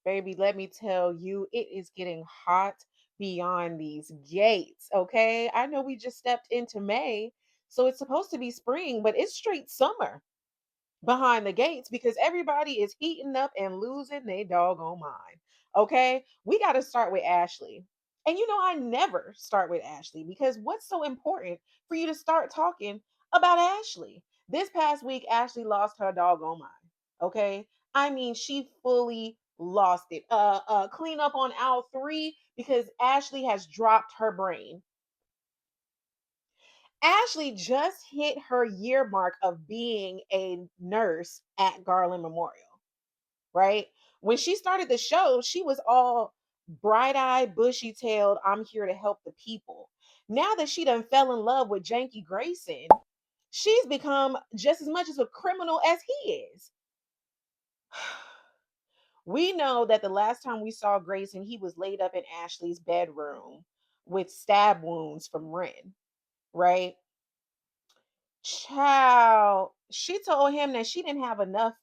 Baby, let me tell you, it is getting hot beyond these gates. Okay. I know we just stepped into May, so it's supposed to be spring, but it's straight summer behind the gates because everybody is heating up and losing their doggone mind. Okay. We got to start with Ashley. And I never start with Ashley because what's so important for you to start talking about Ashley? This past week, Ashley lost her doggone mind. Okay. I mean, she fully lost it. Clean up on aisle 3 because Ashley has dropped her brain. Ashley just hit her year mark of being a nurse at Garland Memorial, right? When she started the show, she was all bright eyed, bushy tailed, I'm here to help the people. Now that she done fell in love with Janky Grayson, she's become just as much as a criminal as he is. We know that the last time we saw Grayson, he was laid up in Ashley's bedroom with stab wounds from Ren, right? Child, she told him that she didn't have enough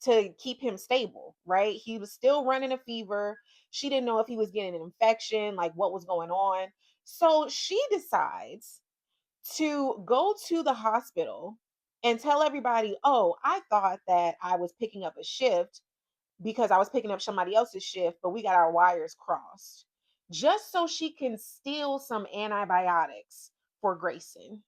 to keep him stable, right? He was still running a fever. She didn't know if he was getting an infection, like what was going on. So she decides to go to the hospital and tell everybody, oh, I thought that I was picking up a shift because I was picking up somebody else's shift, but we got our wires crossed. Just so she can steal some antibiotics for Grayson.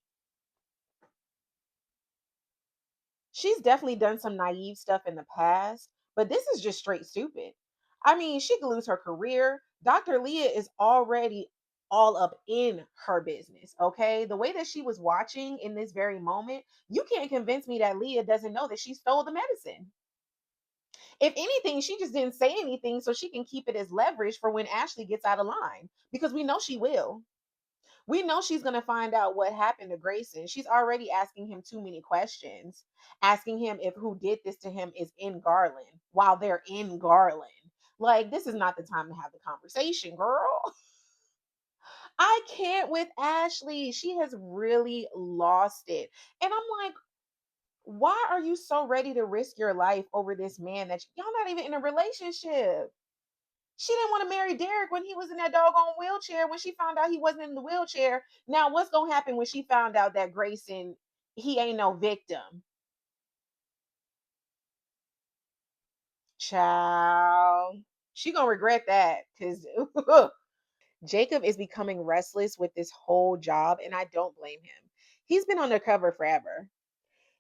She's definitely done some naive stuff in the past, but this is just straight stupid. I mean, she could lose her career. Dr. Leah is already all up in her business, okay? The way that she was watching in this very moment, you can't convince me that Leah doesn't know that she stole the medicine. If anything, she just didn't say anything so she can keep it as leverage for when Ashley gets out of line because we know she will. We know she's going to find out what happened to Grayson. She's already asking him too many questions, asking him if who did this to him is in Garland while they're in Garland. Like, this is not the time to have the conversation, girl. I can't with Ashley. She has really lost it. And I'm like, why are you so ready to risk your life over this man that y'all not even in a relationship? She didn't want to marry Derek when he was in that doggone wheelchair. When she found out he wasn't in the wheelchair, now what's gonna happen when she found out that Grayson, he ain't no victim? Child, she gonna regret that because Jacob is becoming restless with this whole job, and I don't blame him. He's been undercover forever.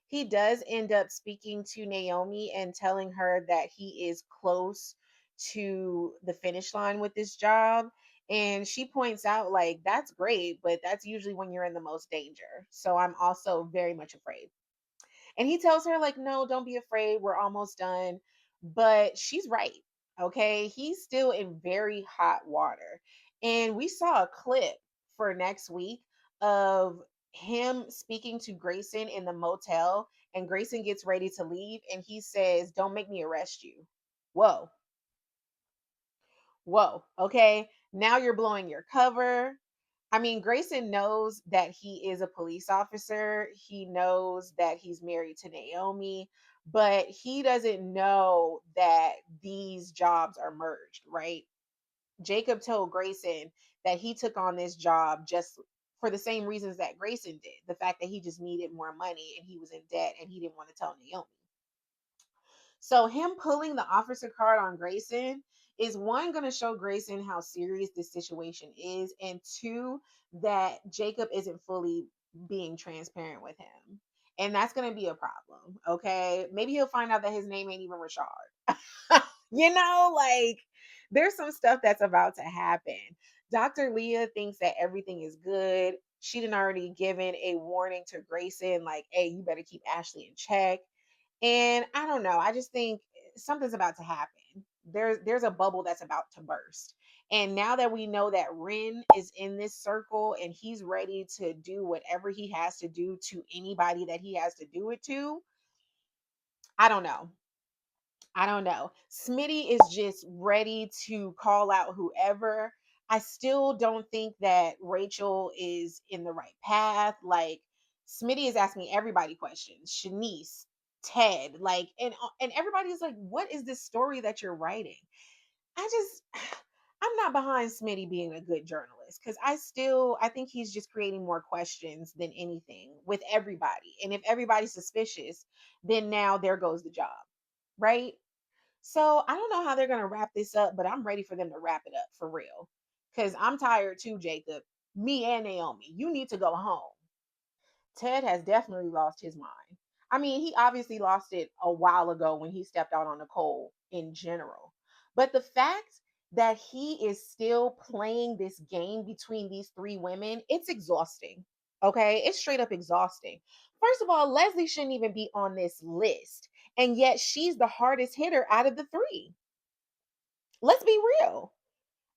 He does end up speaking to Naomi and telling her that he is close to the finish line with this job. And she points out, like, that's great, but that's usually when you're in the most danger. So I'm also very much afraid. And he tells her, like, no, don't be afraid. We're almost done. But she's right. Okay. He's still in very hot water. And we saw a clip for next week of him speaking to Grayson in the motel. And Grayson gets ready to leave. And he says, don't make me arrest you. Whoa. Whoa. Okay. Now you're blowing your cover. I mean, Grayson knows that he is a police officer. He knows that he's married to Naomi, but he doesn't know that these jobs are merged, right? Jacob told Grayson that he took on this job just for the same reasons that Grayson did. The fact that he just needed more money and he was in debt and he didn't want to tell Naomi. So him pulling the officer card on Grayson is one going to show Grayson how serious this situation is, and two, that Jacob isn't fully being transparent with him. And that's going to be a problem. Okay. Maybe he'll find out that his name ain't even Richard. Like there's some stuff that's about to happen. Dr. Leah thinks that everything is good. She done already given a warning to Grayson, like, hey, you better keep Ashley in check. And I don't know. I just think something's about to happen. There's a bubble that's about to burst. And now that we know that Ren is in this circle and he's ready to do whatever he has to do to anybody that he has to do it to, I don't know. I don't know. Smitty is just ready to call out whoever. I still don't think that Rachel is in the right path. Like, Smitty is asking everybody questions. Shanice, Ted. Like, and everybody's like, what is this story that you're writing? I just I'm not behind Smitty being a good journalist because I think he's just creating more questions than anything with everybody. And if everybody's suspicious, then now there goes the job, right? So I don't know how they're gonna wrap this up, but I'm ready for them to wrap it up for real. Cause I'm tired too, Jacob. Me and Naomi. You need to go home. Ted has definitely lost his mind. I mean, he obviously lost it a while ago when he stepped out on Nicole in general. But the fact that he is still playing this game between these three women, it's exhausting. Okay? It's straight up exhausting. First of all, Leslie shouldn't even be on this list. And yet she's the hardest hitter out of the three. Let's be real.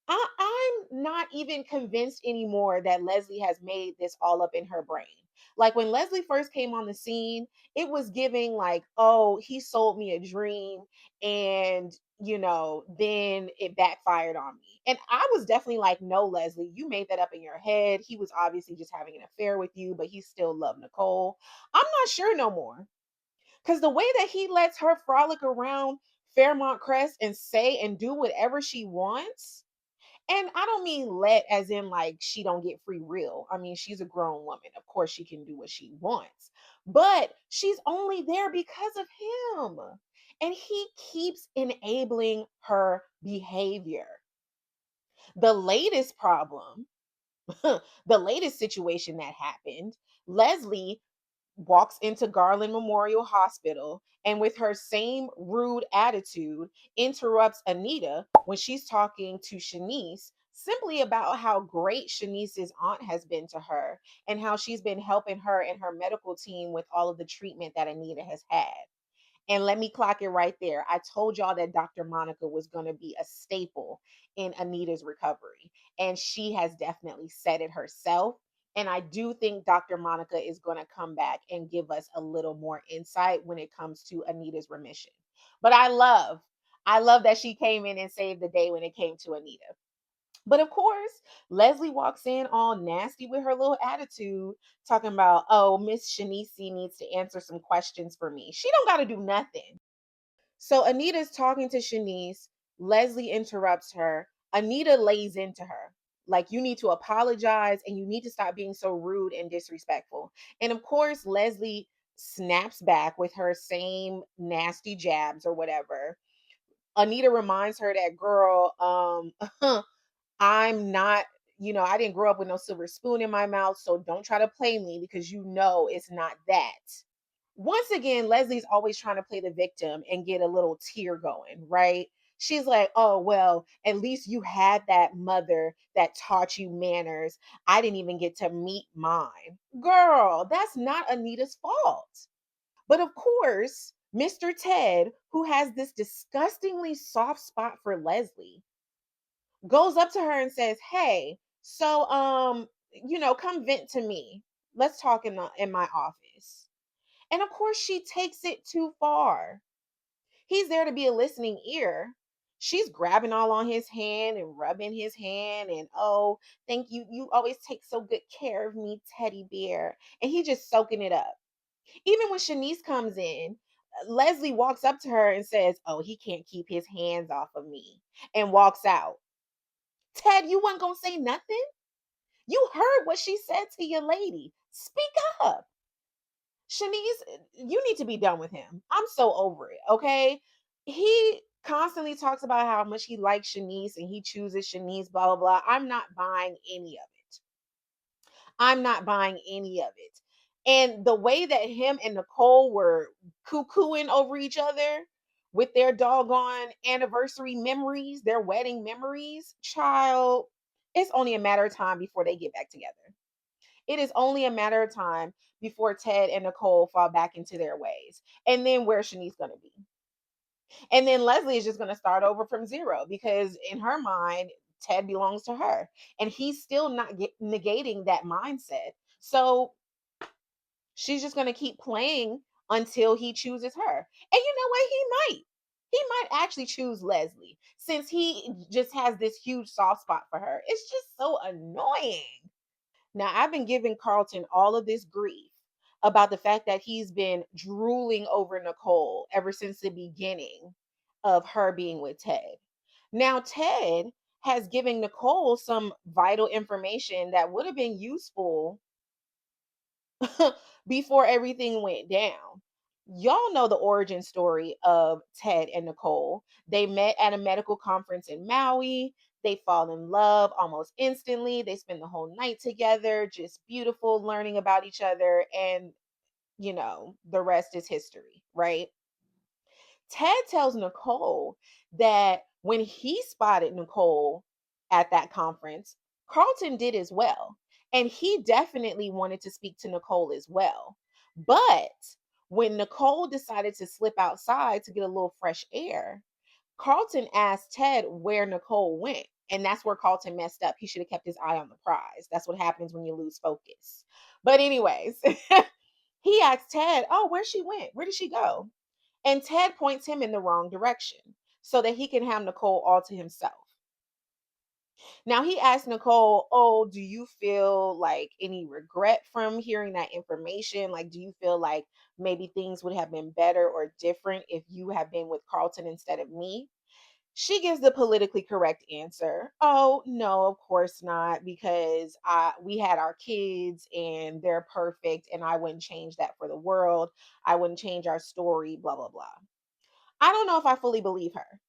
I'm not even convinced anymore that Leslie has made this all up in her brain. Like when Leslie first came on the scene, it was giving like, oh, he sold me a dream. And, then it backfired on me. And I was definitely like, no, Leslie, you made that up in your head. He was obviously just having an affair with you, but he still loved Nicole. I'm not sure no more. Because the way that he lets her frolic around Fairmont Crest and say and do whatever she wants, and I don't mean let as in like she don't get free will. I mean, she's a grown woman. Of course she can do what she wants. But she's only there because of him. And he keeps enabling her behavior. The latest problem, the latest situation that happened, Leslie walks into Garland Memorial Hospital and, with her same rude attitude, interrupts Anita when she's talking to Shanice simply about how great Shanice's aunt has been to her and how she's been helping her and her medical team with all of the treatment that Anita has had. And let me clock it right there. I told y'all that Dr. Monica was going to be a staple in Anita's recovery, and she has definitely said it herself. And I do think Dr. Monica is going to come back and give us a little more insight when it comes to Anita's remission. But I love that she came in and saved the day when it came to Anita. But of course, Leslie walks in all nasty with her little attitude, talking about, oh, Miss Shanice needs to answer some questions for me. She don't got to do nothing. So Anita's talking to Shanice. Leslie interrupts her. Anita lays into her. Like, you need to apologize and you need to stop being so rude and disrespectful. And of course, Leslie snaps back with her same nasty jabs or whatever. Anita reminds her that, girl, I'm not, I didn't grow up with no silver spoon in my mouth. So don't try to play me because it's not that. Once again, Leslie's always trying to play the victim and get a little tear going, right? She's like, oh, well, at least you had that mother that taught you manners. I didn't even get to meet mine. Girl, that's not Anita's fault. But of course, Mr. Ted, who has this disgustingly soft spot for Leslie, goes up to her and says, hey, so, come vent to me. Let's talk in my office. And of course, she takes it too far. He's there to be a listening ear. She's grabbing all on his hand and rubbing his hand and, oh, thank you. You always take so good care of me, teddy bear. And he just soaking it up. Even when Shanice comes in, Leslie walks up to her and says, oh, he can't keep his hands off of me, and walks out. Ted, you weren't going to say nothing? You heard what she said to your lady. Speak up. Shanice, you need to be done with him. I'm so over it. Okay. He constantly talks about how much he likes Shanice and he chooses Shanice, blah, blah, blah. I'm not buying any of it. I'm not buying any of it. And the way that him and Nicole were cuckooing over each other with their doggone anniversary memories, their wedding memories, child, it's only a matter of time before they get back together. It is only a matter of time before Ted and Nicole fall back into their ways. And then where's Shanice going to be? And then Leslie is just going to start over from zero because in her mind, Ted belongs to her. And he's still not negating that mindset. So she's just going to keep playing until he chooses her. And you know what? He might actually choose Leslie since he just has this huge soft spot for her. It's just so annoying. Now, I've been giving Carlton all of this grief about the fact that he's been drooling over Nicole ever since the beginning of her being with Ted. Now, Ted has given Nicole some vital information that would have been useful before everything went down. Y'all know the origin story of Ted and Nicole. They met at a medical conference in Maui. They fall in love almost instantly. They spend the whole night together, just beautiful, learning about each other. And, the rest is history, right? Ted tells Nicole that when he spotted Nicole at that conference, Carlton did as well. And he definitely wanted to speak to Nicole as well. But when Nicole decided to slip outside to get a little fresh air, Carlton asked Ted where Nicole went. And that's where Carlton messed up. He should have kept his eye on the prize. That's what happens when you lose focus. But, anyways, he asked Ted, "Oh, where she went? Where did she go?" And Ted points him in the wrong direction so that he can have Nicole all to himself. Now he asks Nicole, "Oh, do you feel like any regret from hearing that information? Like, do you feel like maybe things would have been better or different if you had been with Carlton instead of me?" She gives the politically correct answer. "Oh, no, of course not, because we had our kids and they're perfect, and I wouldn't change that for the world. I wouldn't change our story, blah, blah, blah." I don't know if I fully believe her.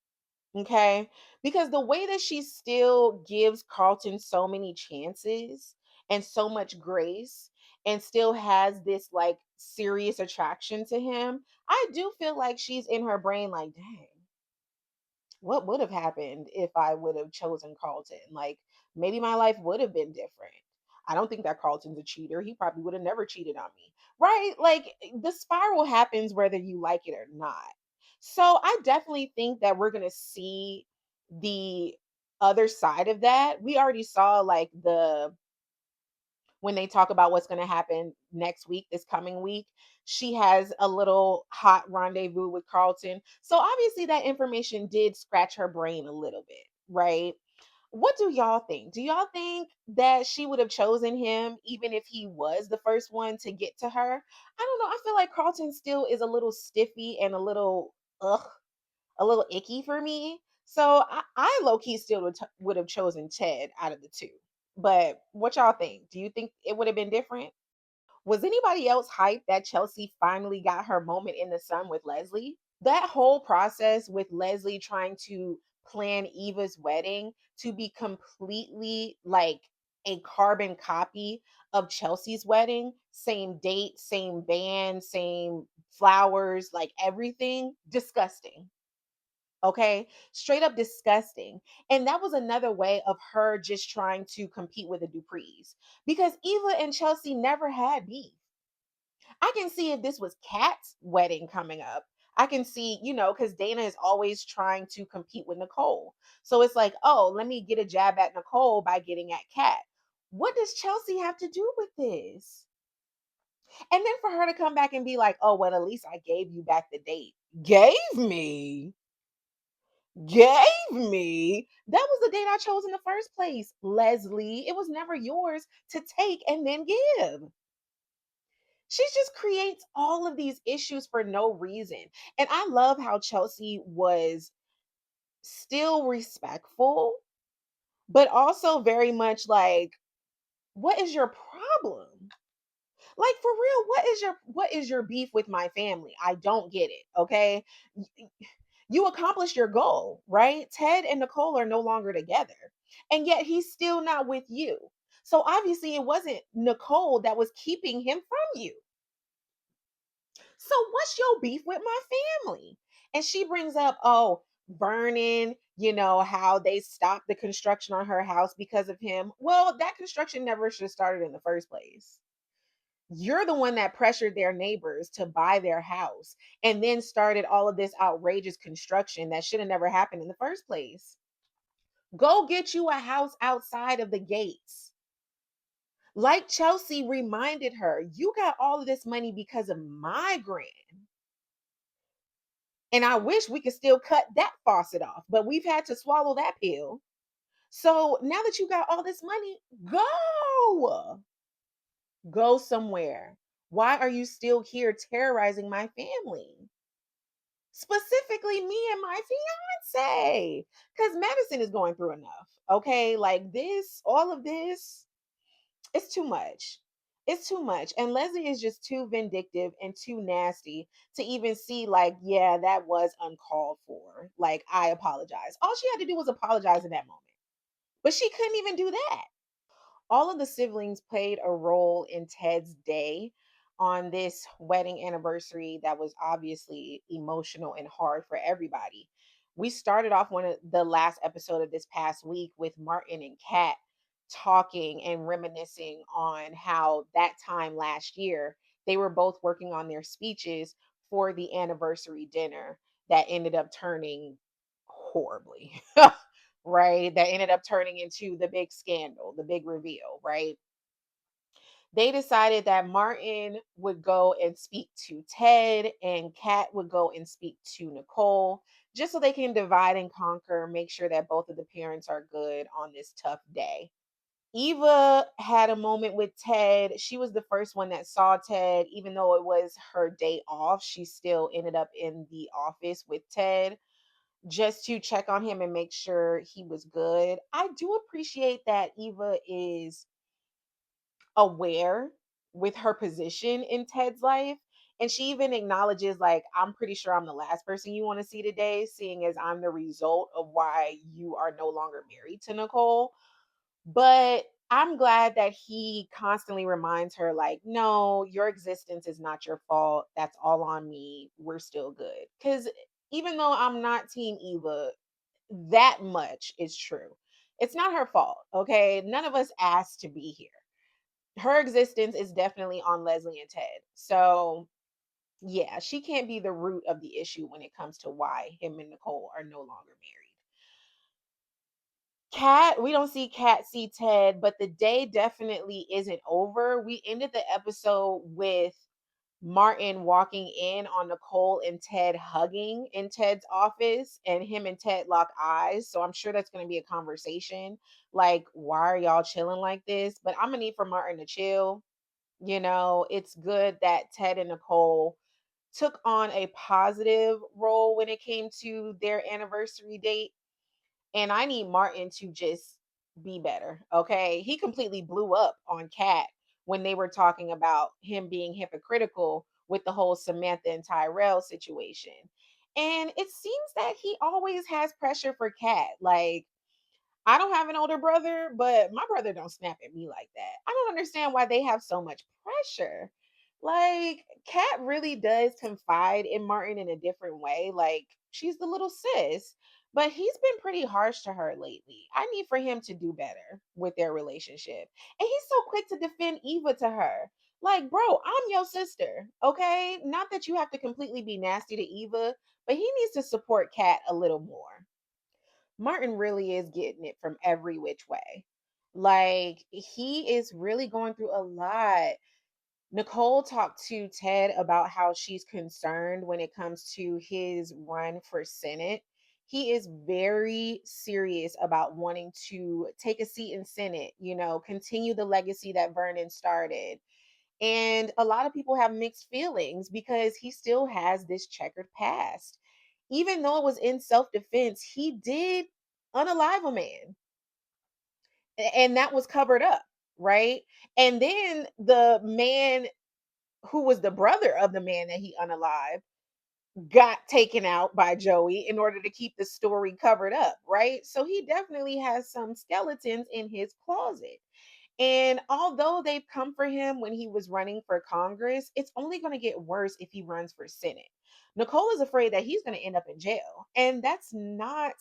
Okay. Because the way that she still gives Carlton so many chances and so much grace and still has this like serious attraction to him, I do feel like she's in her brain like, dang, what would have happened if I would have chosen Carlton? Like, maybe my life would have been different. I don't think that Carlton's a cheater. He probably would have never cheated on me. Right? Like, the spiral happens whether you like it or not. So I definitely think that we're going to see the other side of that. We already saw like when they talk about what's going to happen next week, this coming week, she has a little hot rendezvous with Carlton. So obviously that information did scratch her brain a little bit, right? What do y'all think? Do y'all think that she would have chosen him even if he was the first one to get to her? I don't know. I feel like Carlton still is a little stiffy and a little ugh, a little icky for me. So I low key still would have chosen Ted out of the two. But what y'all think? Do you think it would have been different? Was anybody else hyped that Chelsea finally got her moment in the sun with Leslie? That whole process with Leslie trying to plan Eva's wedding to be completely like a carbon copy of Chelsea's wedding, same date, same band, same flowers, like everything, disgusting. Okay, straight up disgusting. And that was another way of her just trying to compete with the Duprees because Eva and Chelsea never had beef. I can see if this was Kat's wedding coming up. I can see, because Dana is always trying to compete with Nicole. So it's like, oh, let me get a jab at Nicole by getting at Kat. What does Chelsea have to do with this? And then for her to come back and be like, oh, well, at least I gave you back the date. Gave me? Gave me? That was the date I chose in the first place, Leslie. It was never yours to take and then give. She just creates all of these issues for no reason. And I love how Chelsea was still respectful, but also very much like, what is your problem? Like for real, what is your beef with my family? I don't get it, okay? You accomplished your goal, right? Ted and Nicole are no longer together. And yet he's still not with you. So obviously it wasn't Nicole that was keeping him from you. So what's your beef with my family? And she brings up, oh, Vernon, how they stopped the construction on her house because of him. Well, that construction never should have started in the first place. You're the one that pressured their neighbors to buy their house and then started all of this outrageous construction that should have never happened in the first place. Go get you a house outside of the gates. Like Chelsea reminded her, you got all of this money because of my grand. And I wish we could still cut that faucet off, but we've had to swallow that pill. So now that you got all this money, go somewhere. Why are you still here terrorizing my family? Specifically me and my fiance. Because Madison is going through enough. Okay. Like this, all of this, it's too much. It's too much. And Leslie is just too vindictive and too nasty to even see, like, yeah, that was uncalled for. Like, I apologize. All she had to do was apologize in that moment. But she couldn't even do that. All of the siblings played a role in Ted's day on this wedding anniversary that was obviously emotional and hard for everybody. We started off one of the last episode of this past week with Martin and Kat talking and reminiscing on how that time last year they were both working on their speeches for the anniversary dinner that ended up turning horribly. Right? That ended up turning into the big scandal, the big reveal, right? They decided that Martin would go and speak to Ted and Kat would go and speak to Nicole, just so they can divide and conquer, make sure that both of the parents are good on this tough day. Eva had a moment with Ted. She was the first one that saw Ted, even though it was her day off. She still ended up in the office with Ted just to check on him and make sure he was good. I do appreciate that Eva is aware with her position in Ted's life. And she even acknowledges, like, I'm pretty sure I'm the last person you want to see today, seeing as I'm the result of why you are no longer married to Nicole. But I'm glad that he constantly reminds her, like, no, your existence is not your fault. That's all on me. We're still good. Because even though I'm not Team Eva, that much is true. It's not her fault, okay? None of us asked to be here. Her existence is definitely on Leslie and Ted. So, yeah, she can't be the root of the issue when it comes to why him and Nicole are no longer married. Kat, we don't see Kat see Ted, but the day definitely isn't over. We ended the episode with Martin walking in on Nicole and Ted hugging in Ted's office, and him and Ted lock eyes. So I'm sure that's going to be a conversation. Like, why are y'all chilling like this? But I'm going to need for Martin to chill. It's good that Ted and Nicole took on a positive role when it came to their anniversary date. And I need Martin to just be better. Okay. He completely blew up on Kat when they were talking about him being hypocritical with the whole Samantha and Tyrell situation. And it seems that he always has pressure for Kat. Like, I don't have an older brother, but my brother don't snap at me like that. I don't understand why they have so much pressure. Like, Kat really does confide in Martin in a different way. Like, she's the little sis, but he's been pretty harsh to her lately. I need for him to do better with their relationship. And he's so quick to defend Eva to her. Like, bro, I'm your sister, okay? Not that you have to completely be nasty to Eva, but he needs to support Kat a little more. Martin really is getting it from every which way. Like, he is really going through a lot. Nicole talked to Ted about how she's concerned when it comes to his run for Senate. He is very serious about wanting to take a seat in Senate, continue the legacy that Vernon started. And a lot of people have mixed feelings because he still has this checkered past. Even though it was in self defense, he did unalive a man, and that was covered up, right? And then the man who was the brother of the man that he unalived got taken out by Joey in order to keep the story covered up, right? So he definitely has some skeletons in his closet. And although they've come for him when he was running for Congress, it's only going to get worse if he runs for Senate. Nicole is afraid that he's going to end up in jail. And that's not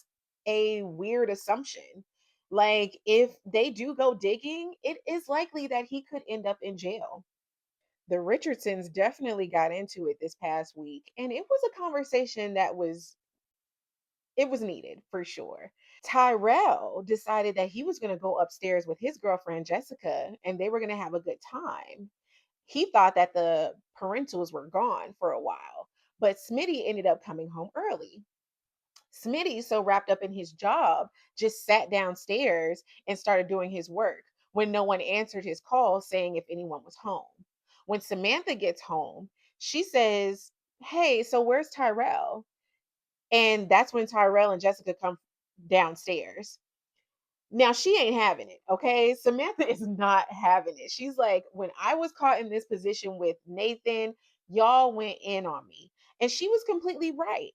a weird assumption. Like, if they do go digging, it is likely that he could end up in jail. The Richardsons definitely got into it this past week, and it was a conversation that was needed for sure. Tyrell decided that he was going to go upstairs with his girlfriend Jessica and they were going to have a good time. He thought that the parentals were gone for a while, but Smitty ended up coming home early. Smitty, so wrapped up in his job, just sat downstairs and started doing his work when no one answered his call saying if anyone was home. When Samantha gets home, she says, "Hey, so where's Tyrell?" And that's when Tyrell and Jessica come downstairs. Now she ain't having it, okay? Samantha is not having it. She's like, when I was caught in this position with Nathan, y'all went in on me. And she was completely right.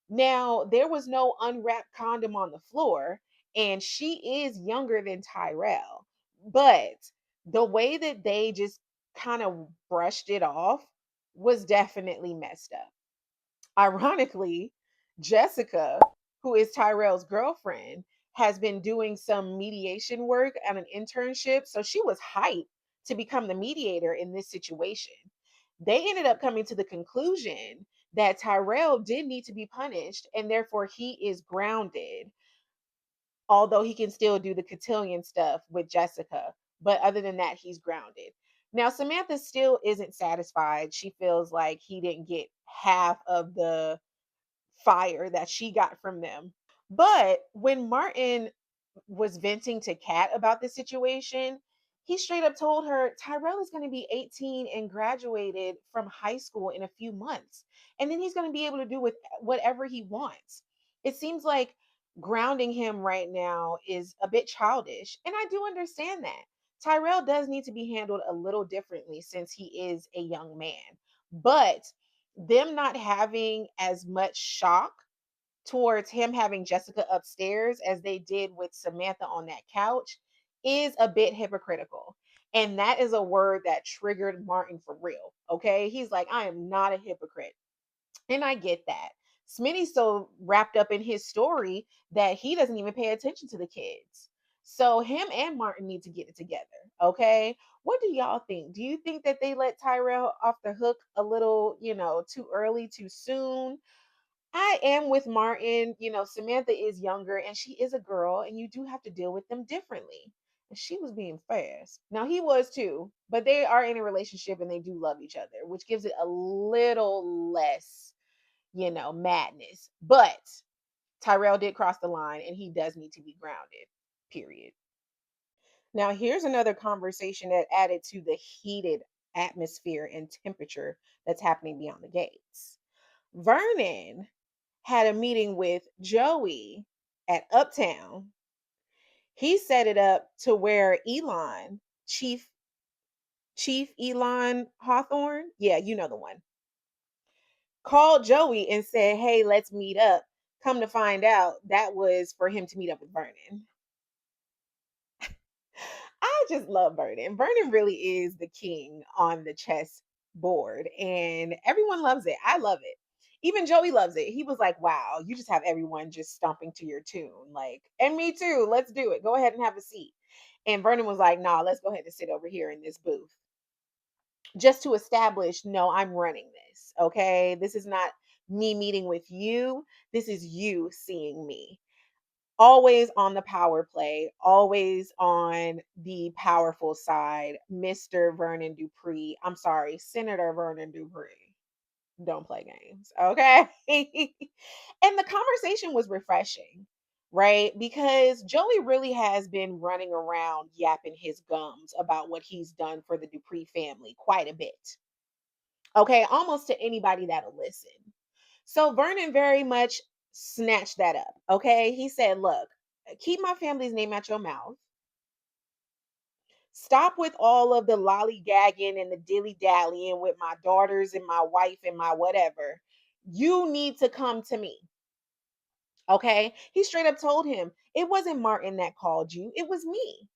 Now, there was no unwrapped condom on the floor, and she is younger than Tyrell. But the way that they just kind of brushed it off was definitely messed up. Ironically, Jessica, who is Tyrell's girlfriend, has been doing some mediation work at an internship. So she was hyped to become the mediator in this situation. They ended up coming to the conclusion that Tyrell did need to be punished and therefore he is grounded, although he can still do the cotillion stuff with Jessica. But other than that, he's grounded. Now, Samantha still isn't satisfied. She feels like he didn't get half of the fire that she got from them. But when Martin was venting to Kat about the situation, he straight up told her Tyrell is going to be 18 and graduated from high school in a few months. And then he's going to be able to do with whatever he wants. It seems like grounding him right now is a bit childish. And I do understand that. Tyrell does need to be handled a little differently since he is a young man. But them not having as much shock towards him having Jessica upstairs as they did with Samantha on that couch is a bit hypocritical. And that is a word that triggered Martin for real. Okay. He's like, I am not a hypocrite. And I get that. Smitty's so wrapped up in his story that he doesn't even pay attention to the kids. So him and Martin need to get it together. Okay. What do y'all think? Do you think that they let Tyrell off the hook a little, too early, too soon? I am with Martin. Samantha is younger and she is a girl, and you do have to deal with them differently. And she was being fast. Now he was too, but they are in a relationship and they do love each other, which gives it a little less, madness. But Tyrell did cross the line and he does need to be grounded, period. Now, here's another conversation that added to the heated atmosphere and temperature that's happening beyond the gates. Vernon had a meeting with Joey at Uptown. He set it up to where Chief Elon Hawthorne, yeah, you know the one, called Joey and said, "Hey, let's meet up." Come to find out, that was for him to meet up with Vernon. I just love Vernon. Vernon really is the king on the chess board, and everyone loves it. I love it. Even Joey loves it. He was like, "Wow, you just have everyone just stomping to your tune." Like, and me too. Let's do it. Go ahead and have a seat. And Vernon was like, "Nah, let's go ahead and sit over here in this booth just to establish, no, I'm running this. Okay, this is not me meeting with you. This is you seeing me." Always on the power play, always on the powerful side, Mr. Vernon Dupree. I'm sorry, Senator Vernon Dupree. Don't play games, okay? And the conversation was refreshing, right? Because Joey really has been running around yapping his gums about what he's done for the Dupree family quite a bit. Okay, almost to anybody that'll listen. So Vernon very much snatched that up. Okay. He said, "Look, keep my family's name out your mouth. Stop with all of the lollygagging and the dilly dallying with my daughters and my wife and my whatever. You need to come to me." Okay. He straight up told him, "It wasn't Martin that called you, it was me.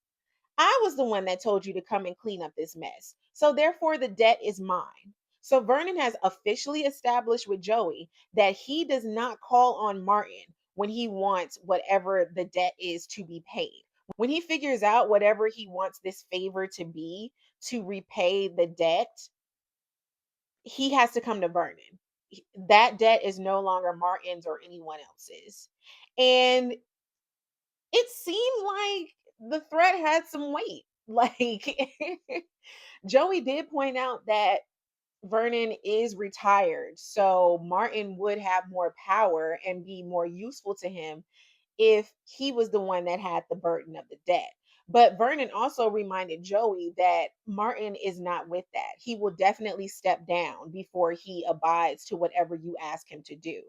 I was the one that told you to come and clean up this mess. So therefore, the debt is mine." So Vernon has officially established with Joey that he does not call on Martin when he wants whatever the debt is to be paid. When he figures out whatever he wants this favor to be to repay the debt, he has to come to Vernon. That debt is no longer Martin's or anyone else's. And it seemed like the threat had some weight. Like, Joey did point out that Vernon is retired, so Martin would have more power and be more useful to him if he was the one that had the burden of the debt. But Vernon also reminded Joey that Martin is not with that. He will definitely step down before he abides to whatever you ask him to do.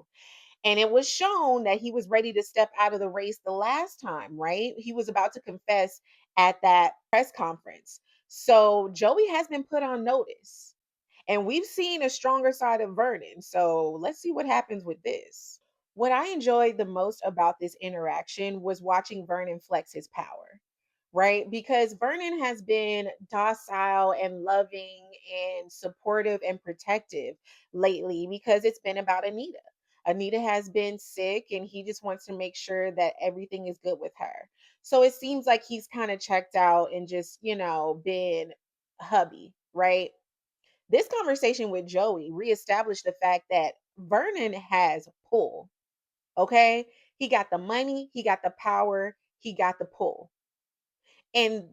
And it was shown that he was ready to step out of the race the last time, right? He was about to confess at that press conference. So Joey has been put on notice. And we've seen a stronger side of Vernon. So let's see what happens with this. What I enjoyed the most about this interaction was watching Vernon flex his power, right? Because Vernon has been docile and loving and supportive and protective lately because it's been about Anita. Anita has been sick and he just wants to make sure that everything is good with her. So it seems like he's kind of checked out and just, been hubby, right? This conversation with Joey reestablished the fact that Vernon has pull. Okay. He got the money, he got the power, he got the pull. And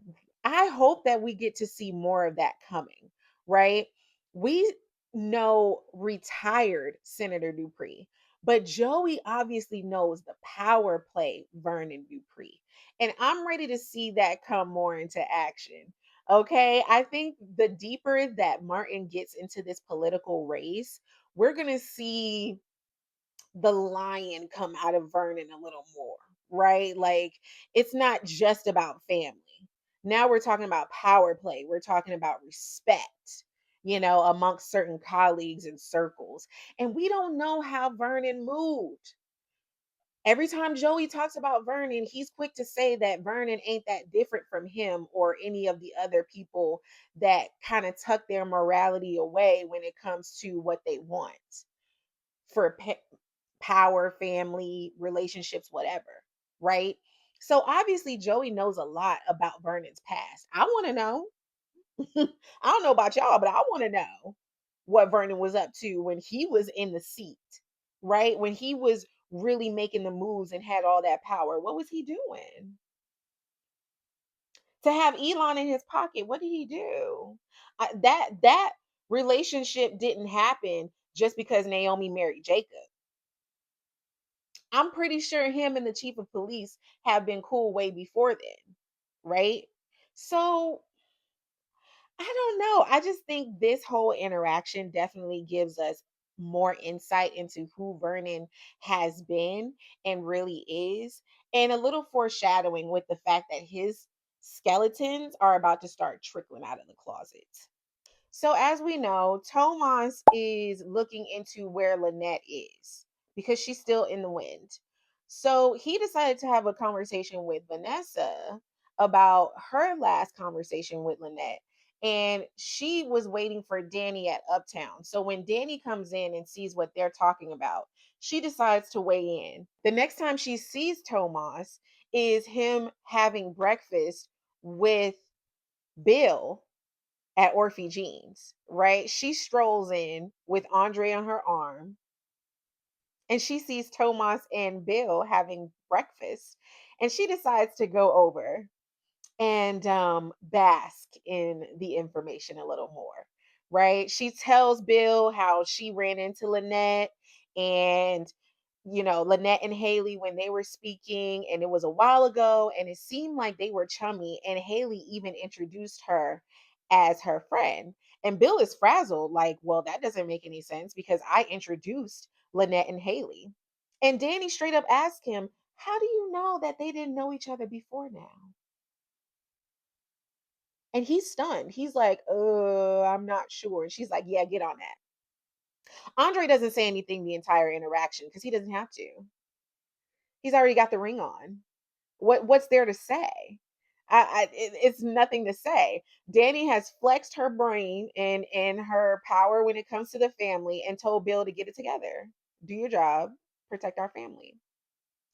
I hope that we get to see more of that coming, right? We know retired Senator Dupree, but Joey obviously knows the power play Vernon Dupree. And I'm ready to see that come more into action. Okay. I think the deeper that Martin gets into this political race, we're going to see the lion come out of Vernon a little more, right? Like it's not just about family. Now we're talking about power play. We're talking about respect, amongst certain colleagues and circles. And we don't know how Vernon moved. Every time Joey talks about Vernon, he's quick to say that Vernon ain't that different from him or any of the other people that kind of tuck their morality away when it comes to what they want for power, family, relationships, whatever, right? So obviously, Joey knows a lot about Vernon's past. I want to know. I don't know about y'all, but I want to know what Vernon was up to when he was in the seat, right? When he was really making the moves and had all that power. What was he doing? To have Elon in his pocket, what did he do? That relationship didn't happen just because Naomi married Jacob. I'm pretty sure him and the chief of police have been cool way before then, right? So I don't know. I just think this whole interaction definitely gives us more insight into who Vernon has been and really is, and a little foreshadowing with the fact that his skeletons are about to start trickling out of the closet. So, as we know, Tomas is looking into where Lynette is because she's still in the wind. So, he decided to have a conversation with Vanessa about her last conversation with Lynette. And she was waiting for Danny at Uptown. So, when Danny comes in and sees what they're talking about, she decides to weigh in. The next time she sees Tomas is him having breakfast with Bill at Orphe Jeans, right? She strolls in with Andre on her arm and she sees Tomas and Bill having breakfast and she decides to go over and bask in the information a little more, right? She tells Bill how she ran into Lynette and Lynette and Haley when they were speaking, and it was a while ago, and it seemed like they were chummy, and Haley even introduced her as her friend. And Bill is frazzled, like, well, that doesn't make any sense because I introduced Lynette and Haley. And Danny straight up asked him, how do you know that they didn't know each other before now? And he's stunned. He's like, I'm not sure. And she's like, yeah, get on that. Andre doesn't say anything the entire interaction because he doesn't have to. He's already got the ring on. What's there to say? It's nothing to say. Danny has flexed her brain and her power when it comes to the family and told Bill to get it together. Do your job, protect our family.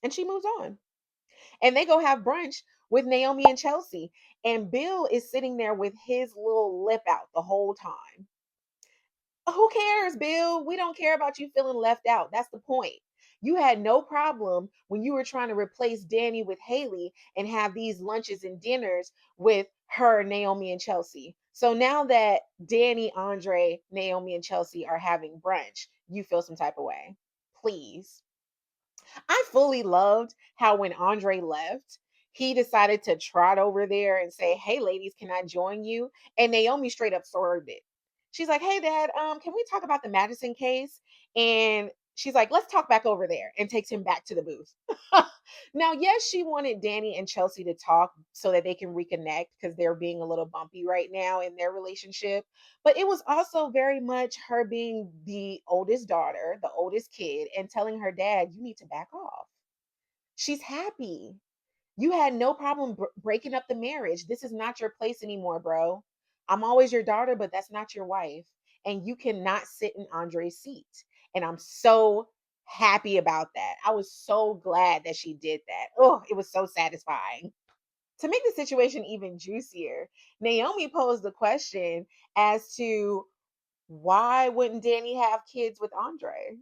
And she moves on. And they go have brunch with Naomi and Chelsea. And Bill is sitting there with his little lip out the whole time. Who cares, Bill? We don't care about you feeling left out. That's the point. You had no problem when you were trying to replace Danny with Haley and have these lunches and dinners with her, Naomi, and Chelsea. So now that Danny, Andre, Naomi, and Chelsea are having brunch, you feel some type of way. Please. I fully loved how when Andre left, He decided to trot over there and say, "Hey, ladies, can I join you?" And Naomi straight up swerved it. She's like, "Hey, Dad, can we talk about the Madison case?" And she's like, "Let's talk back over there," and takes him back to the booth. Now, yes, she wanted Danny and Chelsea to talk so that they can reconnect because they're being a little bumpy right now in their relationship. But it was also very much her being the oldest daughter, the oldest kid, and telling her dad, "You need to back off." She's happy. You had no problem breaking up the marriage. This is not your place anymore, bro. I'm always your daughter, but that's not your wife. And you cannot sit in Andre's seat. And I'm so happy about that. I was so glad that she did that. Oh, it was so satisfying. To make the situation even juicier, Naomi posed the question as to why wouldn't Danny have kids with Andre?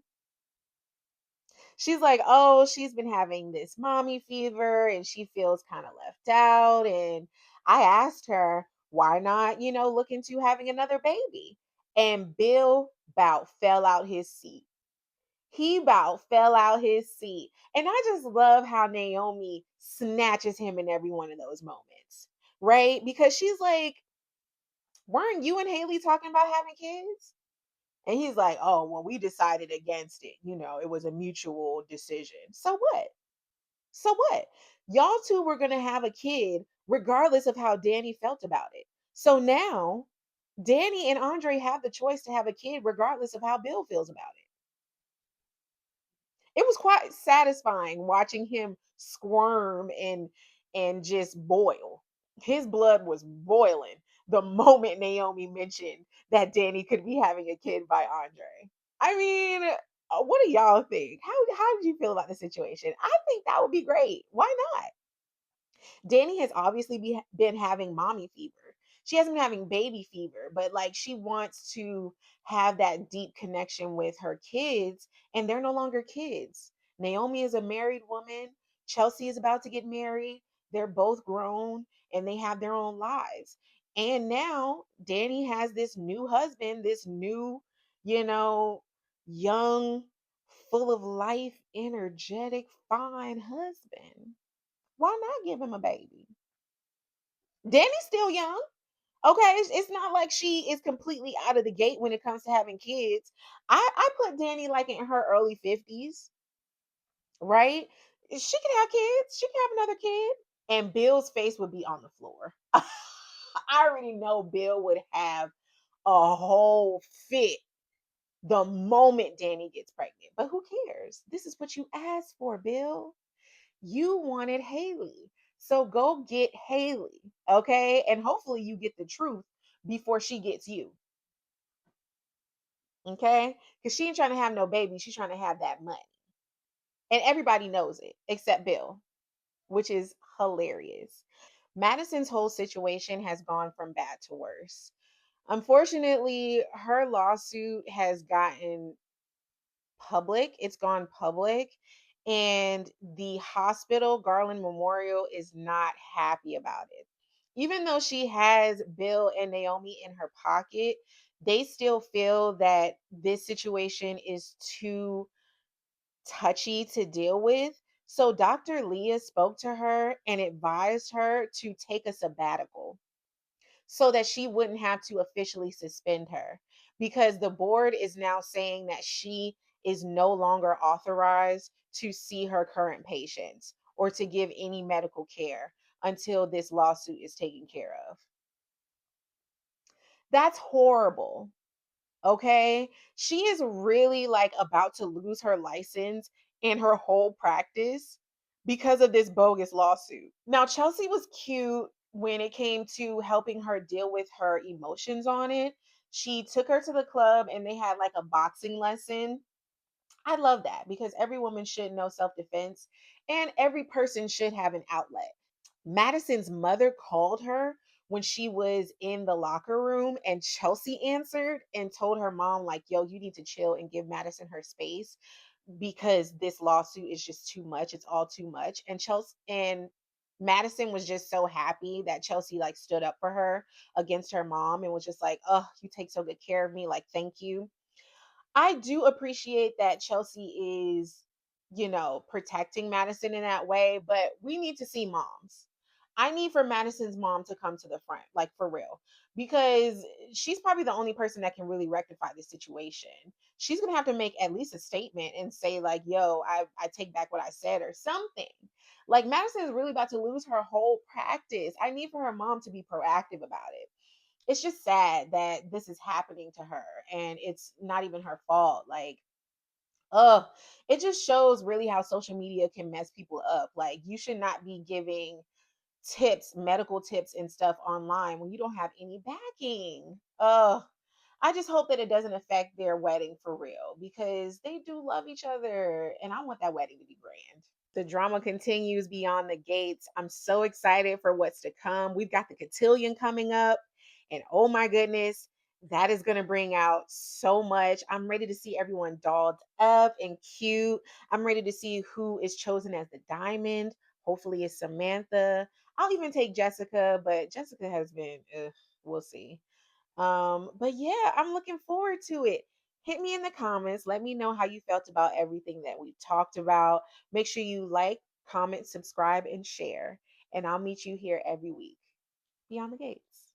She's like, "Oh, she's been having this mommy fever and she feels kind of left out." And I asked her, "Why not, look into having another baby?" And Bill about fell out his seat. He about fell out his seat. And I just love how Naomi snatches him in every one of those moments, right? Because she's like, "Weren't you and Haley talking about having kids?" And he's like, "Oh, well, we decided against it. It was a mutual decision." So what? So what? Y'all two were going to have a kid regardless of how Danny felt about it. So now Danny and Andre have the choice to have a kid regardless of how Bill feels about it. It was quite satisfying watching him squirm and just boil. His blood was boiling the moment Naomi mentioned that Danny could be having a kid by Andre. I mean, what do y'all think? How did you feel about the situation? I think that would be great. Why not? Danny has obviously been having mommy fever. She hasn't been having baby fever, but like she wants to have that deep connection with her kids, and they're no longer kids. Naomi is a married woman. Chelsea is about to get married. They're both grown and they have their own lives. And now Danny has this new husband, this new, you know, young, full of life, energetic, fine husband. Why not give him a baby? Danny's still young. Okay, it's not like she is completely out of the gate when it comes to having kids. I put Danny like in her early 50s, right? She can have kids. She can have another kid. And Bill's face would be on the floor. I already know Bill would have a whole fit the moment Danny gets pregnant. But who cares? This is what you asked for, Bill. You wanted Haley. So go get Haley, okay? And hopefully you get the truth before she gets you, okay? Because she ain't trying to have no baby. She's trying to have that money. And everybody knows it except Bill, which is hilarious. Madison's whole situation has gone from bad to worse. Unfortunately, her lawsuit has gotten public. It's gone public. And the hospital, Garland Memorial, is not happy about it. Even though she has Bill and Naomi in her pocket, they still feel that this situation is too touchy to deal with. So Dr. Leah spoke to her and advised her to take a sabbatical so that she wouldn't have to officially suspend her, because the board is now saying that she is no longer authorized to see her current patients or to give any medical care until this lawsuit is taken care of. That's horrible. Okay? She is really like about to lose her license and her whole practice because of this bogus lawsuit. Now, Chelsea was cute when it came to helping her deal with her emotions on it. She took her to the club and they had like a boxing lesson. I love that because every woman should know self defense and every person should have an outlet. Madison's mother called her when she was in the locker room and Chelsea answered and told her mom like, "Yo, you need to chill and give Madison her space because this lawsuit is just too much. It's all too much." And Chelsea and Madison was just so happy that Chelsea like stood up for her against her mom and was just like, "Oh, you take so good care of me. Like, thank you." I do appreciate that Chelsea is protecting Madison in that way, but we need to see moms. I need for Madison's mom to come to the front, like for real, because she's probably the only person that can really rectify the situation. She's gonna have to make at least a statement and say, like, yo, I take back what I said or something. Like Madison is really about to lose her whole practice. I need for her mom to be proactive about it. It's just sad that this is happening to her and it's not even her fault. Like, oh, it just shows really how social media can mess people up. Like, you should not be giving tips, medical tips and stuff online when you don't have any backing. Oh, I just hope that it doesn't affect their wedding for real because they do love each other and I want that wedding to be grand. The drama continues beyond the gates. I'm so excited for what's to come. We've got the cotillion coming up, and oh my goodness, that is going to bring out so much. I'm ready to see everyone dolled up and cute. I'm ready to see who is chosen as the diamond. Hopefully, it's Samantha. I'll even take Jessica, but Jessica has been, we'll see. But yeah, I'm looking forward to it. Hit me in the comments. Let me know how you felt about everything that we talked about. Make sure you like, comment, subscribe, and share. And I'll meet you here every week. Beyond the Gates.